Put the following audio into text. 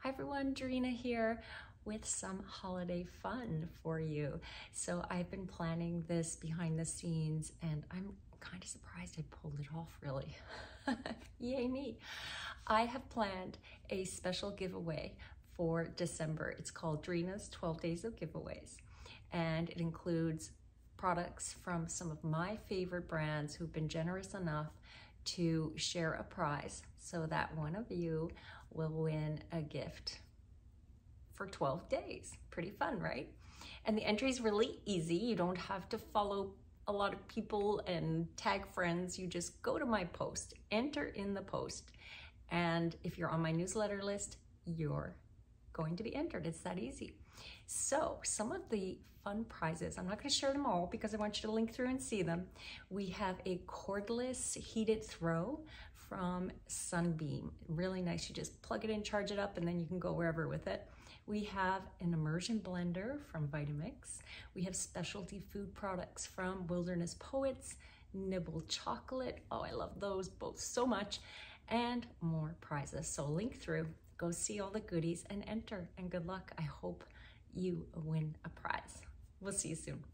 Hi everyone, Dreena here with some holiday fun for you. So I've been planning this behind the scenes and I'm kind of surprised I pulled it off really. Yay me. I have planned a special giveaway for December. It's called Dreena's 12 Days of Giveaways, and it includes products from some of my favorite brands who've been generous enough to share a prize so that one of you will win a gift for 12 days. Pretty fun, right? And the entry is really easy. You don't have to follow a lot of people and tag friends. You just go to my post, enter in the post, and if you're on my newsletter list, you're going to be entered. It's that easy. So some of the fun prizes, I'm not going to share them all because I want you to link through and see them. We have a cordless heated throw from Sunbeam. Really nice. You just plug it in, charge it up, and then you can go wherever with it. We have an immersion blender from Vitamix. We have specialty food products from Wilderness Poets, Nibble Chocolate. Oh, I love those both so much. And more prizes. So link through, go see all the goodies and enter. And good luck. I hope you win a prize. We'll see you soon.